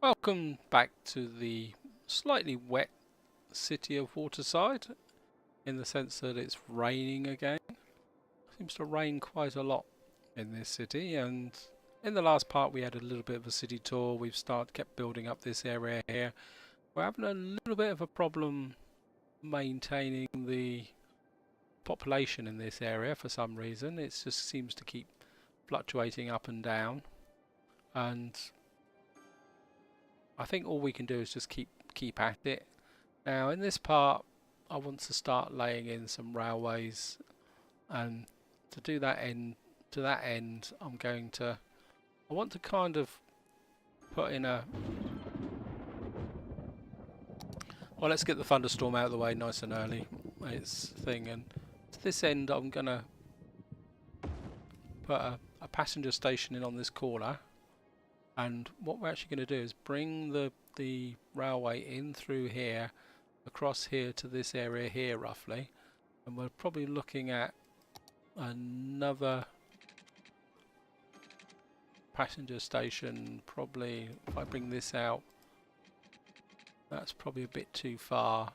Welcome back to the slightly wet city of Waterside, in the sense that it's raining again. It seems to rain quite a lot in this city, and in the last part we had a little bit of a city tour. We've kept building up this area here. We're having a little bit of a problem maintaining the population in this area for some reason. It just seems to keep fluctuating up and down, and I think all we can do is just keep at it. Now in this part I want to start laying in some railways, and to that end I want to kind of put in a, well, let's get the thunderstorm out of the way nice and early. It's thing, and to this end I'm gonna put a passenger station in on this corner. And what we're actually going to do is bring the railway in through here, across here to this area here roughly, and we're probably looking at another passenger station. Probably if I bring this out, that's probably a bit too far.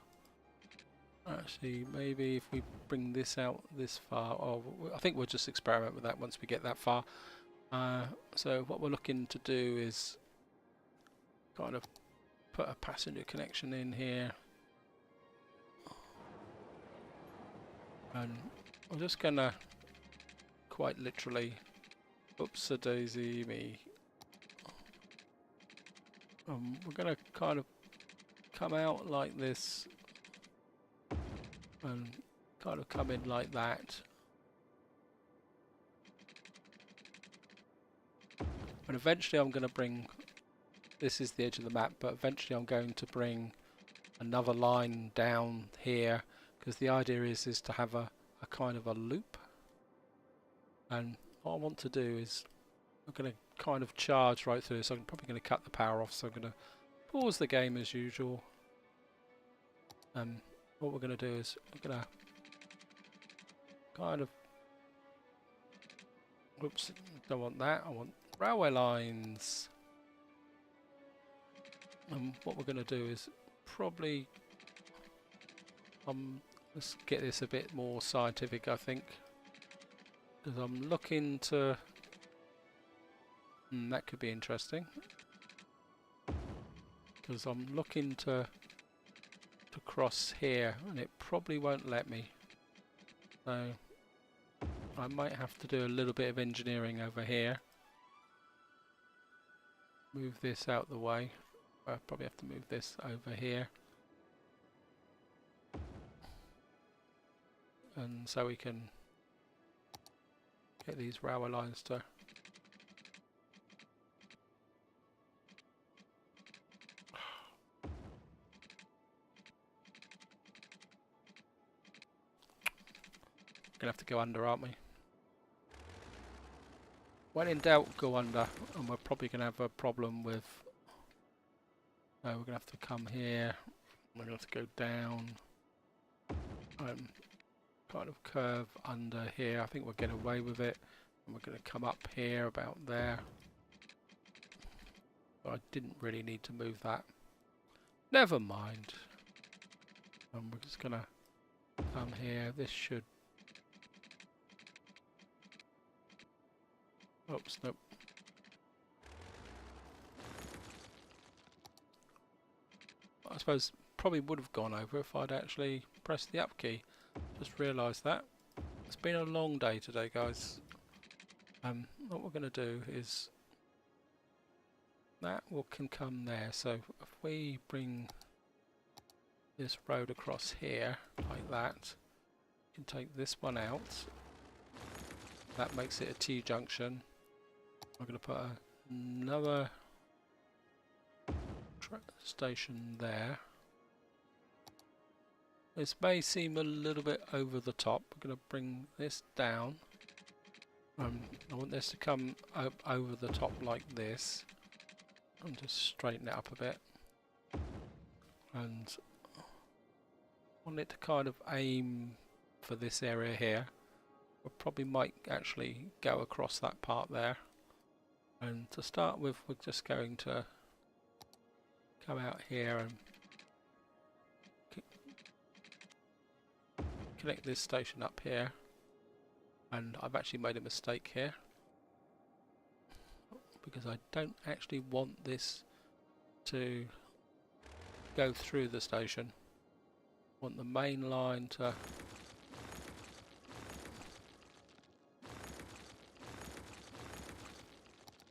Actually, maybe if we bring this out this far, I think we'll just experiment with that once we get that far. So what we're looking to do is kind of put a passenger connection in here, and I'm just gonna quite literally, oops-a-daisy me, we're gonna kind of come out like this and kind of come in like that. And eventually I'm going to bring, this is the edge of the map, but eventually I'm going to bring another line down here, because the idea is to have a kind of a loop. And what I want to do is I'm going to kind of charge right through, so I'm probably going to cut the power off, so I'm going to pause the game as usual. What we're going to do is we're going to kind of, whoops, don't want that, I want railway lines. And what we're going to do is probably let's get this a bit more scientific, I think, because I'm looking to that could be interesting, because I'm looking to cross here and it probably won't let me, so I might have to do a little bit of engineering over here. Move this out the way. I probably have to move this over here, and so we can get these railway lines to gonna have to go under, aren't we? When in doubt, go under, and we're probably going to have a problem with, we're going to have to come here, we're going to have to go down, kind of curve under here. I think we'll get away with it, and we're going to come up here about there. But I didn't really need to move that. Never mind. And we're just going to come here. This should, oops, nope. I suppose probably would have gone over if I'd actually pressed the up key. Just realised that. It's been a long day today, guys. What we're going to do is that can come there. So if we bring this road across here like that, you can take this one out. That makes it a T-junction. I'm going to put another station there. This may seem a little bit over the top. We're going to bring this down. I want this to come over the top like this, and just straighten it up a bit. And I want it to kind of aim for this area here. We probably might actually go across that part there. And to start with, we're just going to come out here and connect this station up here. And I've actually made a mistake here, because I don't actually want this to go through the station. I want the main line to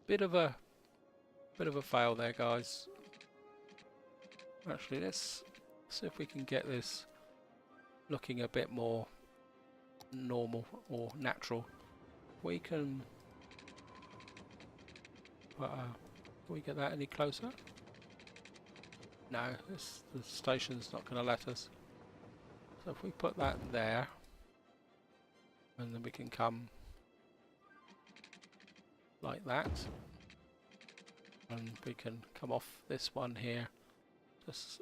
bit of a fail there, guys. Actually, let's see if we can get this looking a bit more normal or natural. We can we get that any closer? No, the station's not going to let us. So if we put that there, and then we can come like that, and we can come off this one here, just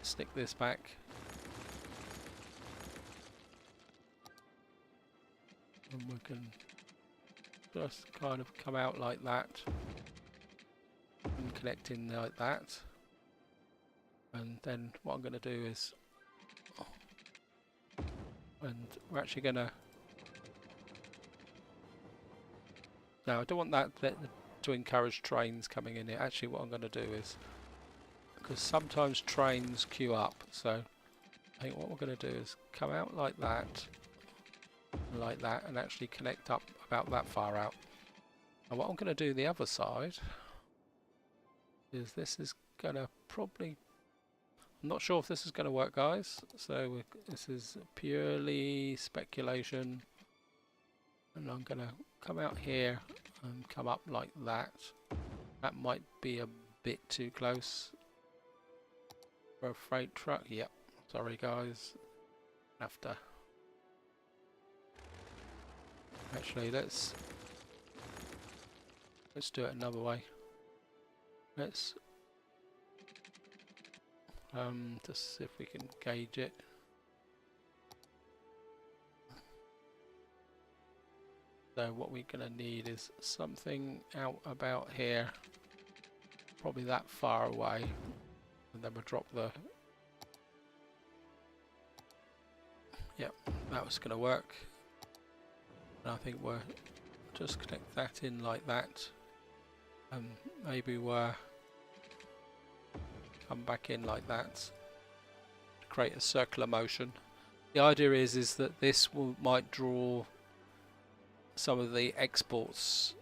stick this back, and we can just kind of come out like that and connect in like that. And then what I'm going to do is, and we're actually going to, now I don't want that to encourage trains coming in here. Actually what I'm going to do is, because sometimes trains queue up, so I think what we're going to do is come out like that, and actually connect up about that far out. And what I'm going to do the other side is, this is going to probably, I'm not sure if this is going to work, guys, so this is purely speculation, and I'm going to come out here and come up like that. That might be a bit too close for a freight truck. Yep, sorry guys, after. Actually, let's do it another way. Let's just see if we can gauge it. So what we're going to need is something out about here, probably that far away, and then we'll drop the, yep, that was going to work. And I think we'll just connect that in like that, and maybe we'll come back in like that to create a circular motion. The idea is that this might draw some of the exports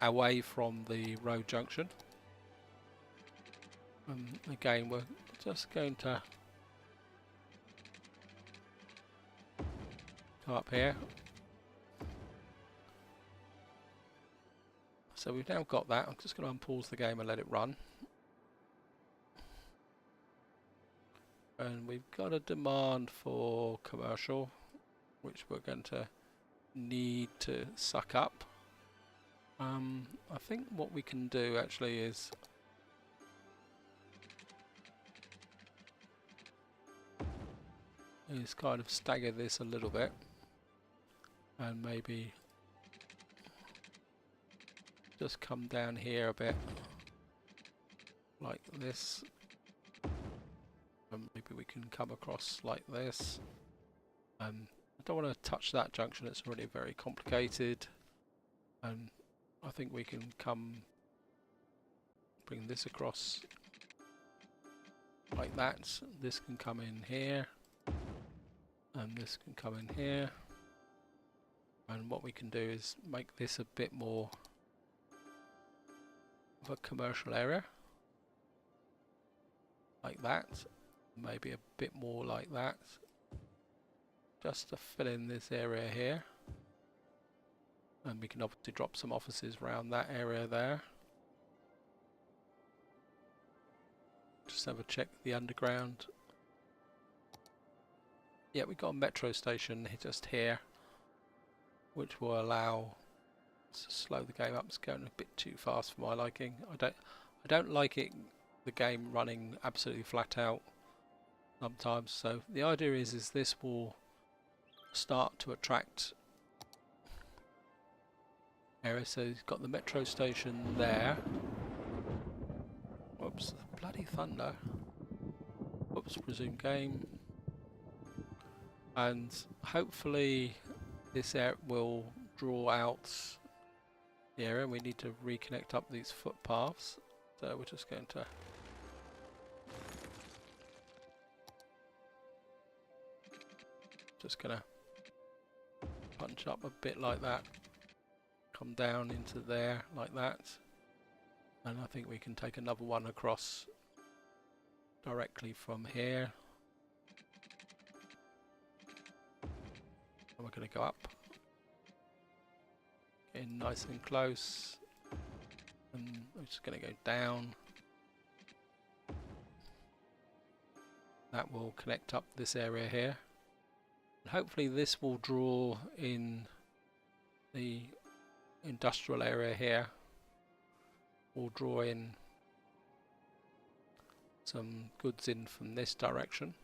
away from the road junction. Again, we're just going to come up here. So we've now got that. I'm just going to unpause the game and let it run. And we've got a demand for commercial, which we're going to need to suck up. I think what we can do actually is kind of stagger this a little bit, and maybe just come down here a bit like this, and maybe we can come across like this. I don't want to touch that junction, it's already very complicated, and I think we can bring this across like that. This can come in here, and this can come in here, and what we can do is make this a bit more of a commercial area like that, maybe a bit more like that, just to fill in this area here. And we can obviously drop some offices around that area there. Just have a check the underground. Yeah, we've got a metro station just here, which will allow us to slow the game up. It's going a bit too fast for my liking. I don't like it, the game running absolutely flat out sometimes. So the idea is this will start to attract areas. So you've got the metro station there. Whoops, bloody thunder. Oops, resume game. And hopefully this will draw out the area. We need to reconnect up these footpaths. So we're just going to punch up a bit like that. Come down into there like that. And I think we can take another one across directly from here. And we're going to go up. Getting nice and close. And we're just going to go down. That will connect up this area here. And hopefully this will draw in the industrial area here. We'll draw in some goods in from this direction.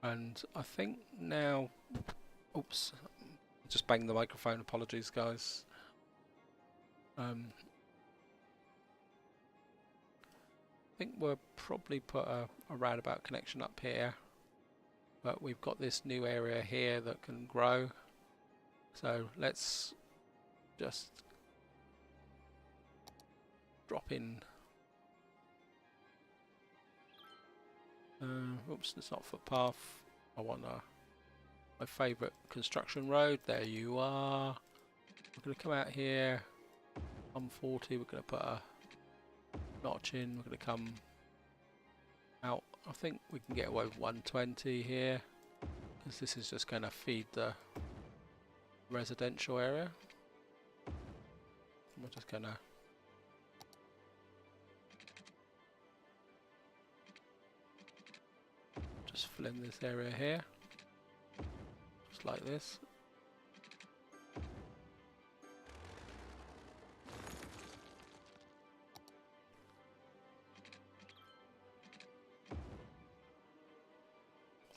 And I think now, oops, just banged the microphone, apologies guys. I think we'll probably put a roundabout connection up here, but we've got this new area here that can grow. So let's just drop in. Oops, it's not footpath. I want my favourite construction road. There you are. We're going to come out here. 140. We're going to put a notch in. We're going to come out. I think we can get away with 120 here, because this is just going to feed the residential area. We're just going to fill in this area here, just like this.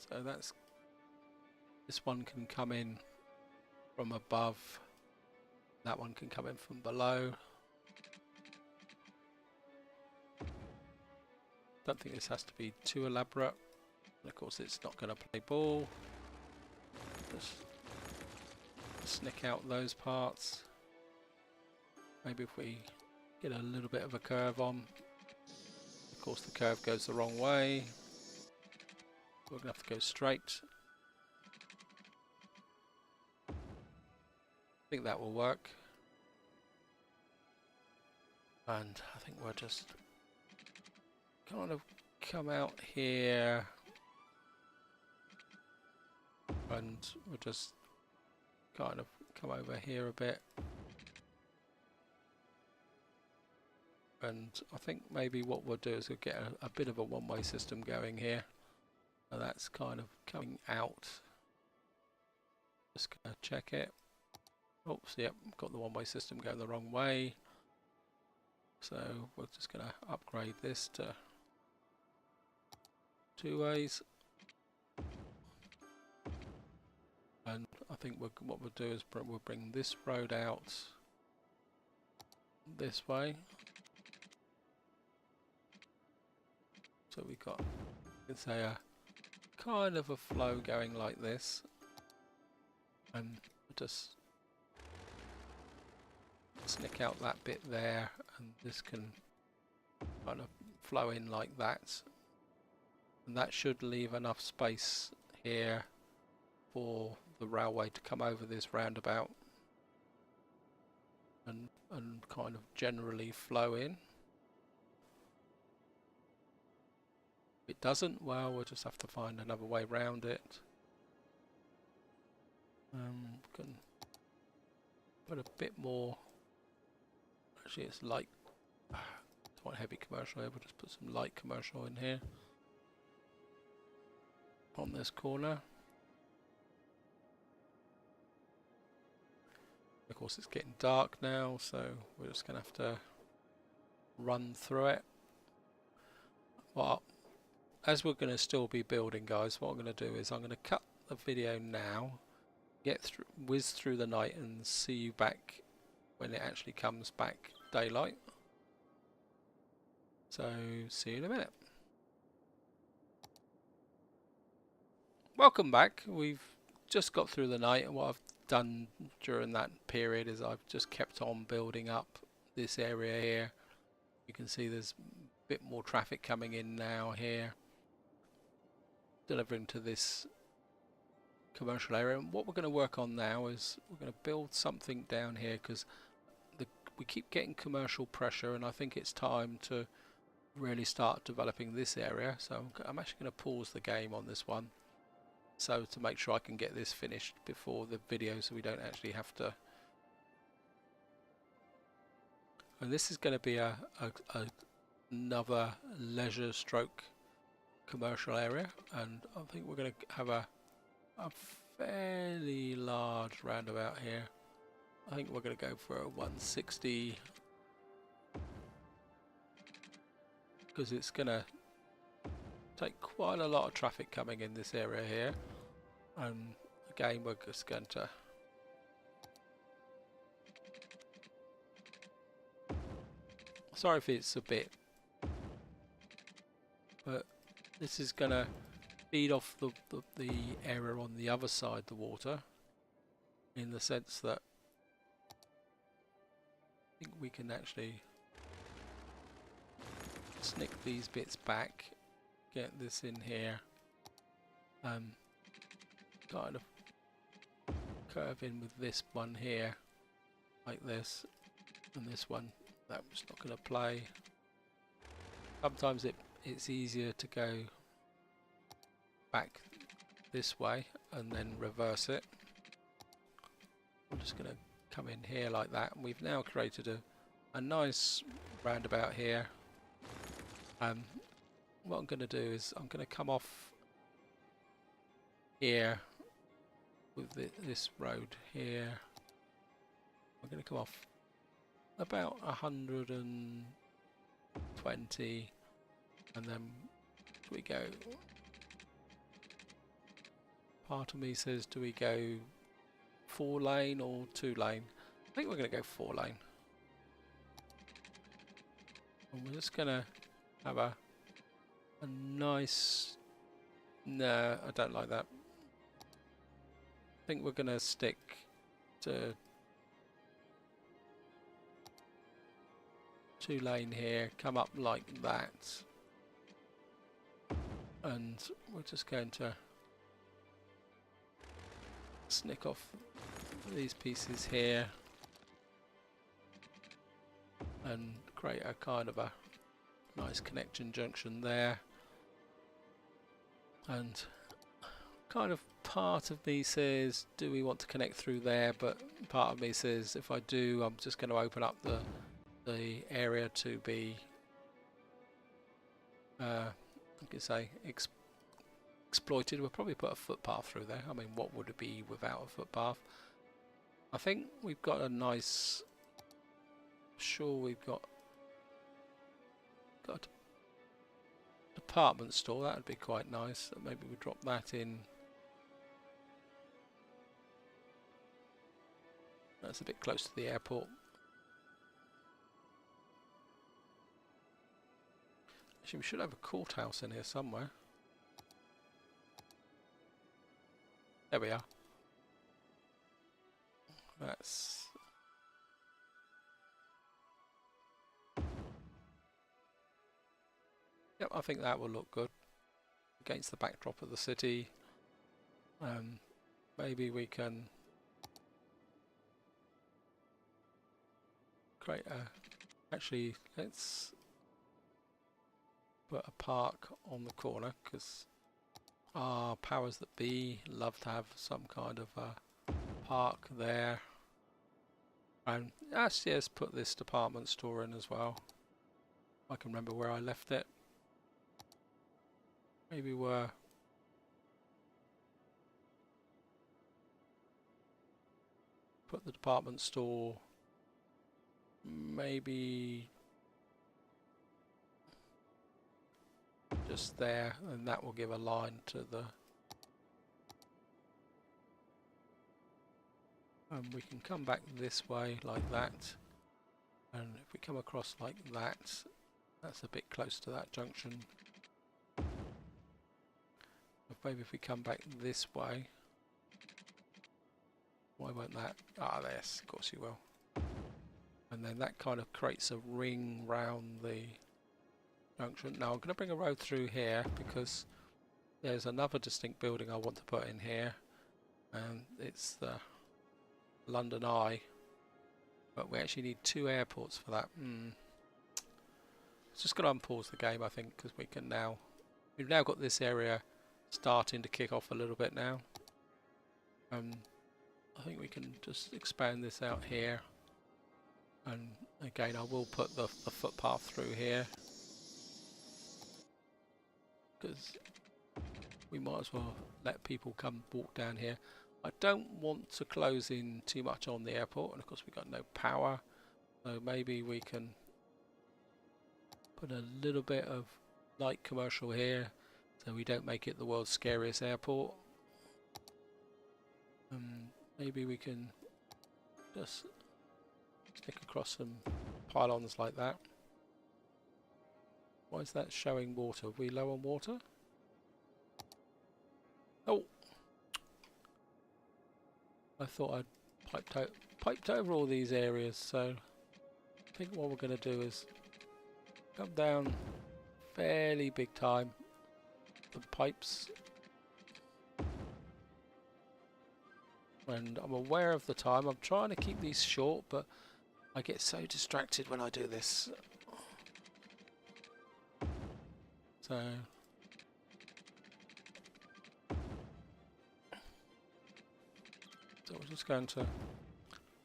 So that's, this one can come in from above, that one can come in from below. Don't think this has to be too elaborate. And of course it's not going to play ball. Just snick out those parts. Maybe if we get a little bit of a curve on. Of course the curve goes the wrong way. We're going to have to go straight. I think that will work. And I think we'll just kind of come out here. And we'll just kind of come over here a bit. And I think maybe what we'll do is we'll get a bit of a one-way system going here. So that's kind of coming out. Just gonna check it. Oops, yep, got the one-way system going the wrong way. So we're just gonna upgrade this to two ways. And I think what we'll do is we'll bring this road out this way. So we've got, you can say, a kind of a flow going like this. And just snick out that bit there, and this can kind of flow in like that. And that should leave enough space here for the railway to come over this roundabout and kind of generally flow in. If it doesn't, well, we'll just have to find another way around it. Can put a bit more. Actually, it's light. It's quite heavy commercial here. We'll just put some light commercial in here on this corner. Of course, it's getting dark now, so we're just going to have to run through it. Well, as we're going to still be building, guys, what I'm going to do is I'm going to cut the video now, whiz through the night, and see you back when it actually comes back daylight. So see you in a minute. Welcome back. We've just got through the night, and what I've done during that period is I've just kept on building up this area here. You can see there's a bit more traffic coming in now here, delivering to this commercial area. And what we're going to work on now is we're going to build something down here, because we keep getting commercial pressure, and I think it's time to really start developing this area. So I'm actually going to pause the game on this one, so to make sure I can get this finished before the video, so we don't actually have to. And this is going to be another leisure stroke commercial area, and I think we're going to have a fairly large roundabout here. I think we're going to go for a 160, because it's going to take quite a lot of traffic coming in this area here. And again, we're just going to sorry if it's a bit, but this is going to feed off the area on the other side of the water, in the sense that I think we can actually snick these bits back, get this in here, kind of curve in with this one here like this, and this one that's not going to play. Sometimes it's easier to go back this way and then reverse it. I'm just going to come in here like that, and we've now created a nice roundabout here. What I'm going to do is I'm going to come off here with this road here. I'm going to come off about 120, and then do we go, part of me says, do we go 4 lane or 2 lane? I think we're going to go 4 lane. And we're just going to have a nice, no, I don't like that. I think we're going to stick to 2 lane here, come up like that, and we're just going to snick off these pieces here and create a kind of a nice connection junction there. And kind of part of me says, do we want to connect through there? But part of me says, if I do, I'm just going to open up the area to be, I could say, exploited. We'll probably put a footpath through there. I mean, what would it be without a footpath? I think we've got a nice, sure, we've got a department store. That would be quite nice. Maybe we drop that in. That's a bit close to the airport. Actually, we should have a courthouse in here somewhere. There we are. That's... Yep, I think that will look good against the backdrop of the city. Maybe we can create a... Actually, let's put a park on the corner, because our powers that be love to have some kind of a park there. And actually, let's put this department store in as well. I can remember where I left it. Maybe we're... Put the department store maybe just there, and that will give a line to the... And we can come back this way like that, and if we come across like that, That's a bit close to that junction. Maybe if we come back this way. Why won't that? Ah, yes, of course you will. And then that kind of creates a ring round the junction. Now I'm going to bring a road through here because there's another distinct building I want to put in here, and it's the London Eye. But we actually need 2 airports for that. It's just going to unpause the game, I think, because we've now got this area starting to kick off a little bit now. I think we can just expand this out here, and again I will put the footpath through here because we might as well let people come walk down here. I don't want to close in too much on the airport, and of course we've got no power, so maybe we can put a little bit of light commercial here so we don't make it the world's scariest airport. Maybe we can just stick across some pylons like that. Why is that showing water? Are we low on water? Oh! I thought I'd piped over all these areas, so I think what we're going to do is come down fairly big time the pipes. And I'm aware of the time. I'm trying to keep these short, but I get so distracted when I do this. So we're just going to...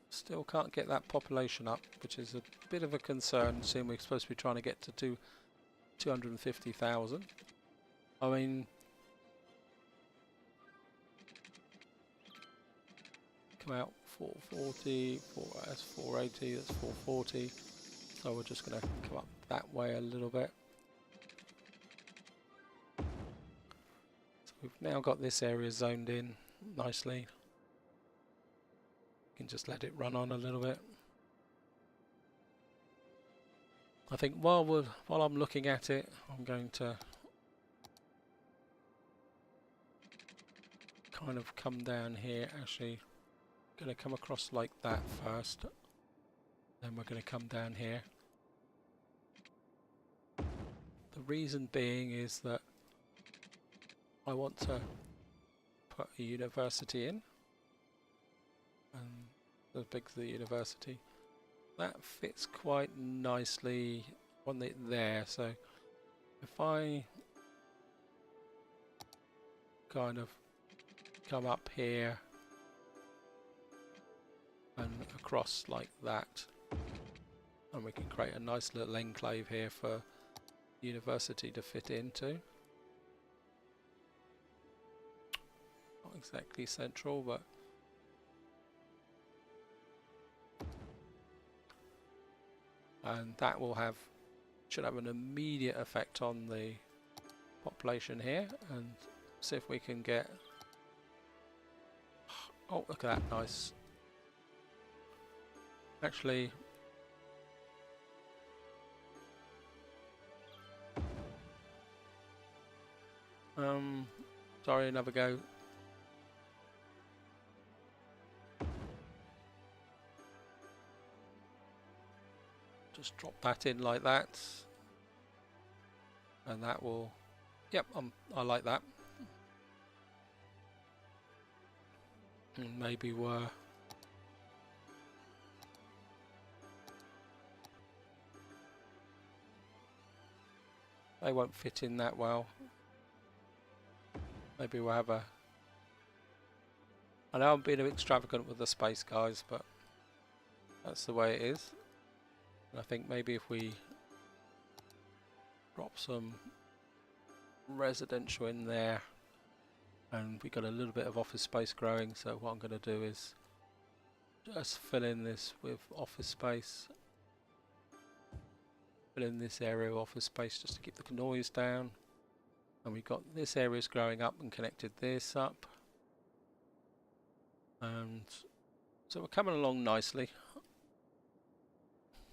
Still can't get that population up, which is a bit of a concern, seeing we're supposed to be trying to get to 250,000. I mean... Come out 440, that's 480, that's 440. So we're just going to come up that way a little bit. So we've now got this area zoned in nicely. You can just let it run on a little bit. I think while I'm looking at it, I'm going to kind of come down here. Actually, going to come across like that first, then we're going to come down here. The reason being is that I want to put a university in, and as big as the university, that fits quite nicely on it there. So if I kind of come up here and across like that, and we can create a nice little enclave here for university to fit into. Not exactly central, but and that will should have an immediate effect on the population here. And see if we can get, oh look at that, nice. Actually, sorry, another go. Just drop that in like that, and that will, yep, I like that. And maybe they won't fit in that well. Maybe we'll have I know I'm being a bit extravagant with the space, guys, but that's the way it is. And I think maybe if we drop some residential in there, and we got a little bit of office space growing, so what I'm going to do is just fill in this with office space. Fill in this area of office space just to keep the noise down. And we've got this area's growing up and connected this up. And so we're coming along nicely.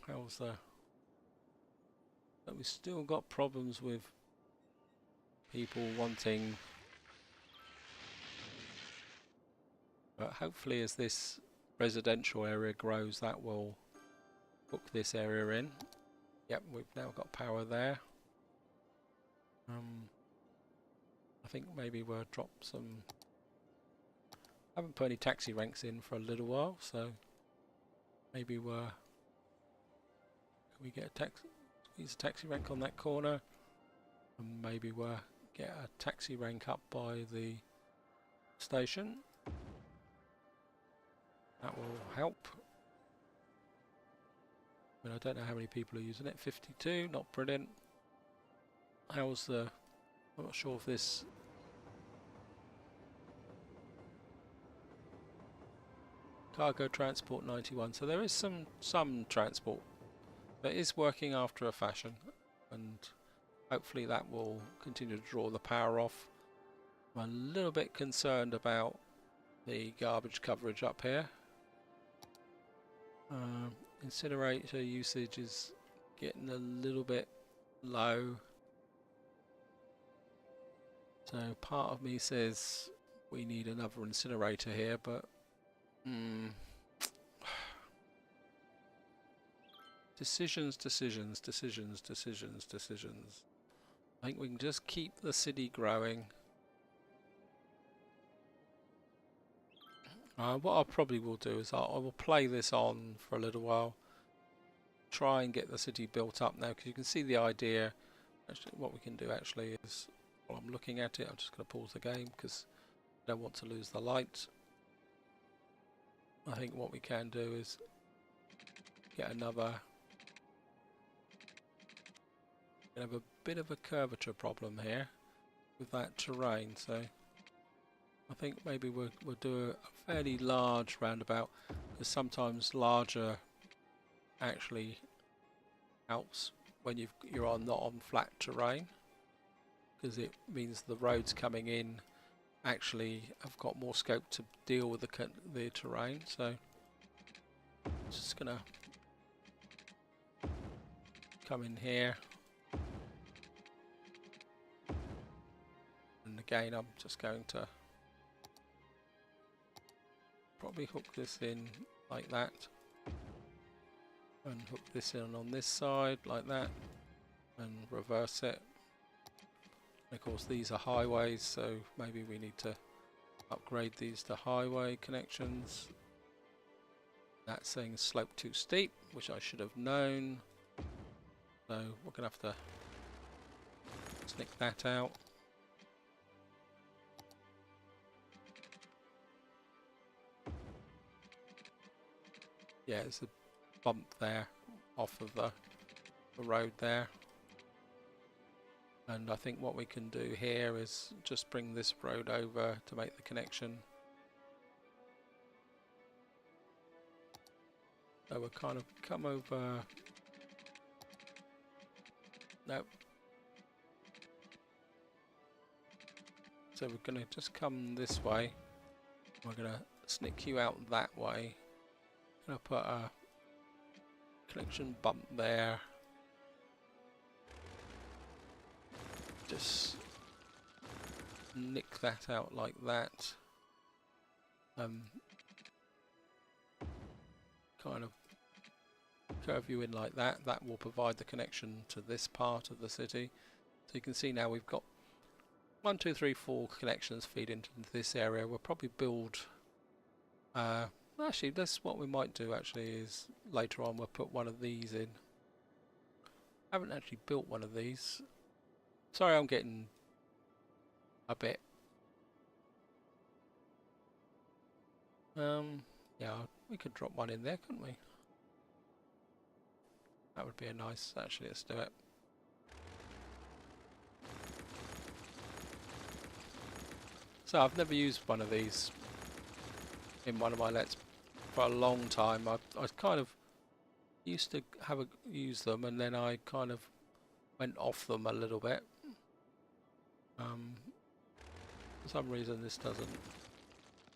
How's the... But we've still got problems with people wanting. But hopefully as this residential area grows, that will hook this area in. Yep, we've now got power there. I think maybe we'll drop some. Haven't put any taxi ranks in for a little while, so maybe can we get a squeeze a taxi rank on that corner, and maybe we'll get a taxi rank up by the station. That will help. I mean, I don't know how many people are using it. 52, not brilliant. How's the? I'm not sure if this. Cargo transport 91. So there is some transport that is working after a fashion, and hopefully that will continue to draw the power off. I'm a little bit concerned about the garbage coverage up here. Incinerator usage is getting a little bit low. So part of me says we need another incinerator here, but decisions. I think we can just keep the city growing. What I probably will do is I will play this on for a little while, try and get the city built up now, because you can see the idea. Actually, what we can do actually is, while I'm looking at it, I'm just going to pause the game because I don't want to lose the light. I think what we can do is get another. We have a bit of a curvature problem here with that terrain, so I think maybe we'll do a fairly large roundabout, because sometimes larger actually helps when you're not on flat terrain, because it means the roads coming in actually have got more scope to deal with the terrain. So just gonna come in here, and again I'm just going to probably hook this in like that, and hook this in on this side like that, and reverse it. And of course these are highways, so maybe we need to upgrade these to highway connections. That's saying slope too steep, which I should have known, so we're gonna have to snick that out. Yeah, there's a bump there off of the road there. And I think what we can do here is just bring this road over to make the connection. So we'll kind of come over. Nope. So we're going to just come this way. We're going to snick you out that way. I'm going to put a connection bump there. Just nick that out like that. Kind of curve you in like that. That will provide the connection to this part of the city. So you can see now we've got 1, 2, 3, 4 connections feed into this area. We'll probably build. Actually, that's what we might do. Actually, is later on we'll put one of these in. I haven't actually built one of these. Sorry, I'm getting a bit. Yeah, we could drop one in there, couldn't we? That would be a nice. Actually, let's do it. So I've never used one of these in one of my lets for a long time. I kind of used to use them, and then I kind of went off them a little bit. For some reason this doesn't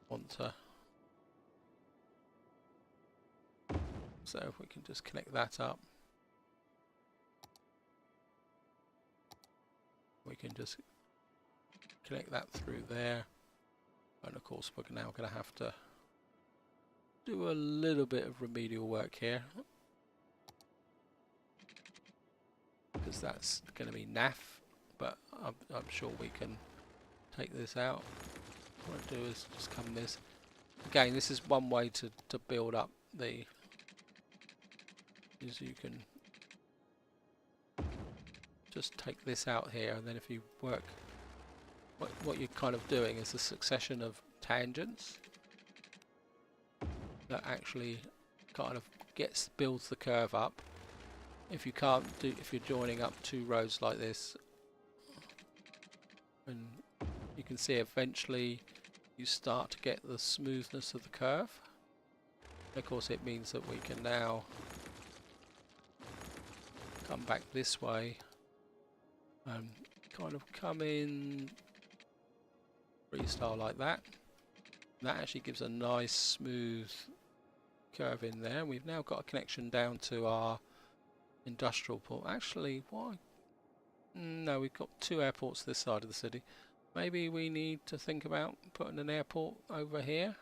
want to. So if we can just connect that up. We can just connect that through there, and of course we're now going to have to do a little bit of remedial work here, because that's going to be naff, but I'm sure we can take this out. What I do is just come this. Again, this is one way to build up the, is you can just take this out here, and then if you work, what you're kind of doing is a succession of tangents that actually kind of builds the curve up. If you're joining up two roads like this, and you can see eventually you start to get the smoothness of the curve. And of course it means that we can now come back this way and kind of come in freestyle like that. And that actually gives a nice smooth curve in there. We've now got a connection down to our industrial port. Actually, why? No, we've got two airports this side of the city. Maybe we need to think about putting an airport over here.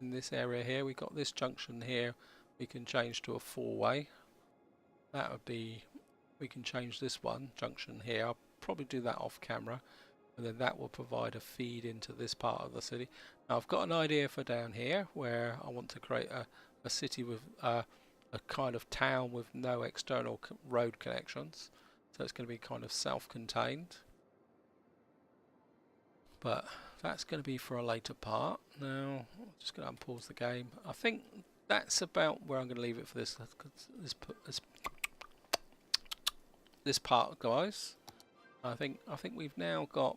In this area here, we've got this junction here. We can change to a four-way. That would be, we can change this one junction here. I'll probably do that off camera, and then that will provide a feed into this part of the city. Now I've got an idea for down here where I want to create a city with a kind of town with no external road connections. So it's going to be kind of self-contained. But that's going to be for a later part. Now I'm just going to unpause the game. I think that's about where I'm going to leave it for this part, guys. I think we've now got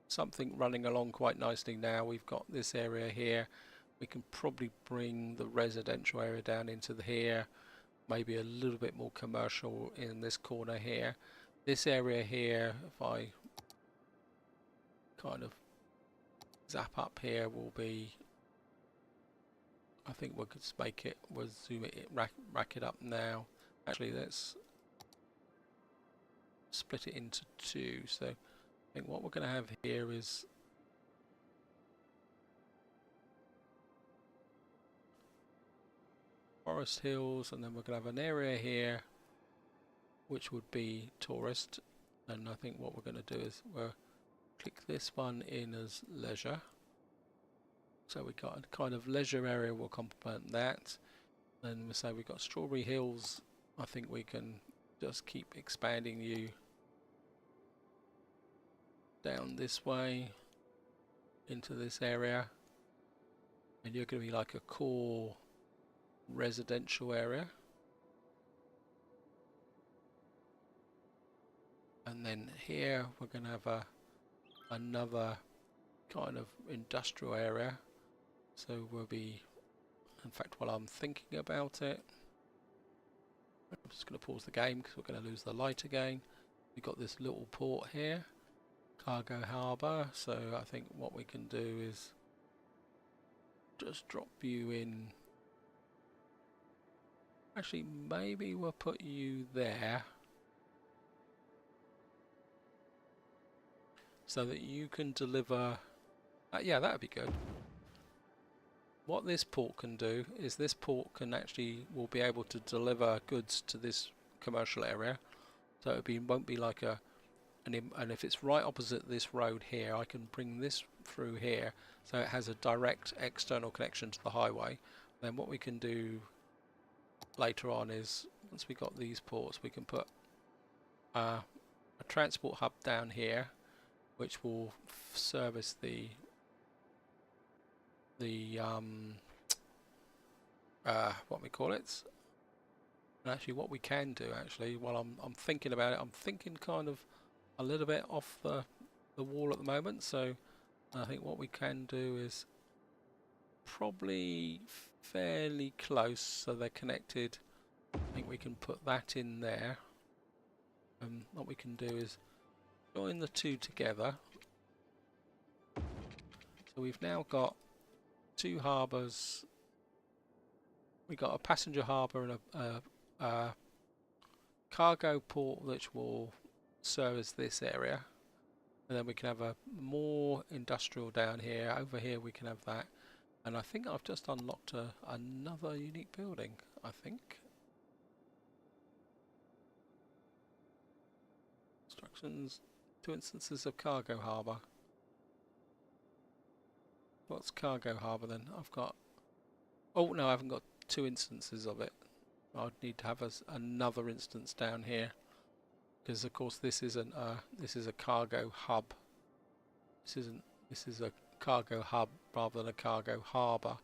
something running along quite nicely now. We've got this area here. We can probably bring the residential area down into here. Maybe a little bit more commercial in this corner here. This area here, if I kind of zap up here, will be, I think we could make it, we'll zoom it, rack it up now. Actually, let's split it into two. So I think what we're going to have here is Forest Hills, and then we're going to have an area here which would be tourist, and I think what we're going to do is we'll click this one in as leisure. So we got a kind of leisure area will complement that. Then we say we've got Strawberry Hills. I think we can just keep expanding you down this way into this area, and you're going to be like a core residential area. And then here we're going to have another kind of industrial area. So we'll be, in fact, while I'm thinking about it, I'm just going to pause the game because we're going to lose the light again. We've got this little port here, cargo harbour. So I think what we can do is just drop you in. Actually, maybe we'll put you there so that you can deliver. Yeah, that would be good. What this port can do is this port can actually will be able to deliver goods to this commercial area. So it won't be like and if it's right opposite this road here, I can bring this through here, so it has a direct external connection to the highway. Then what we can do later on is, once we got these ports, we can put a transport hub down here, which will service the what we call it. And actually, what we can do, actually, while I'm thinking about it, I'm thinking kind of a little bit off the wall at the moment. So I think what we can do is probably fairly close, so they're connected. I think we can put that in there. And what we can do is join the two together. So we've now got two harbours. We've got a passenger harbour and a cargo port which will service this area, and then we can have a more industrial down here. Over here we can have that, and I think I've just unlocked another unique building, I think. Instructions, 2 instances of cargo harbour. What's cargo harbour then? I've got, oh no, I haven't got 2 instances of it. I'd need to have another instance down here, because of course this isn't this is a cargo hub. This is a cargo hub rather than a cargo harbour.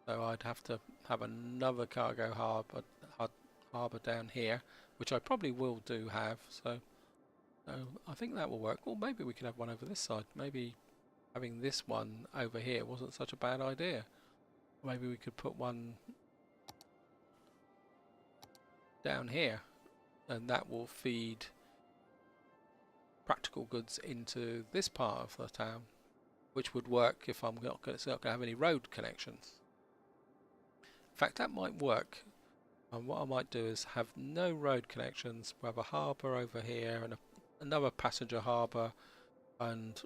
So I'd have to have another cargo harbour down here, which I probably will do have. So I think that will work. Or maybe we could have one over this side. Maybe having this one over here wasn't such a bad idea. Maybe we could put one down here, and that will feed practical goods into this part of the town, which would work if I'm not going to have any road connections. In fact, that might work. And what I might do is have no road connections. We'll have a harbour over here and another passenger harbour, and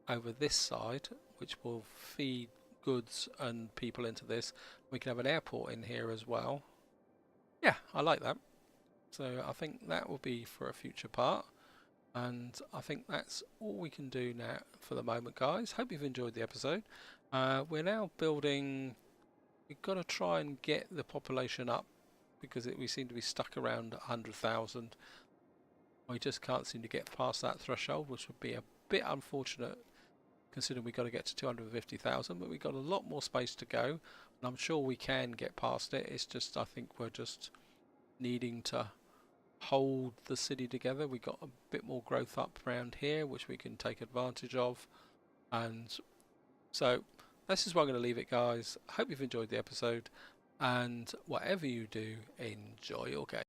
over this side, which will feed goods and people into this. We can have an airport in here as well. Yeah, I like that. So I think that will be for a future part. And I think that's all we can do now for the moment, guys. Hope you've enjoyed the episode. We're now building. We've got to try and get the population up, because we seem to be stuck around 100,000. We just can't seem to get past that threshold, which would be a bit unfortunate, considering we've got to get to 250,000. But we've got a lot more space to go, and I'm sure we can get past it. It's just, I think we're just needing to hold the city together. We got a bit more growth up around here, which we can take advantage of. And so this is where I'm going to leave it, guys. I hope you've enjoyed the episode, and whatever you do, enjoy your game.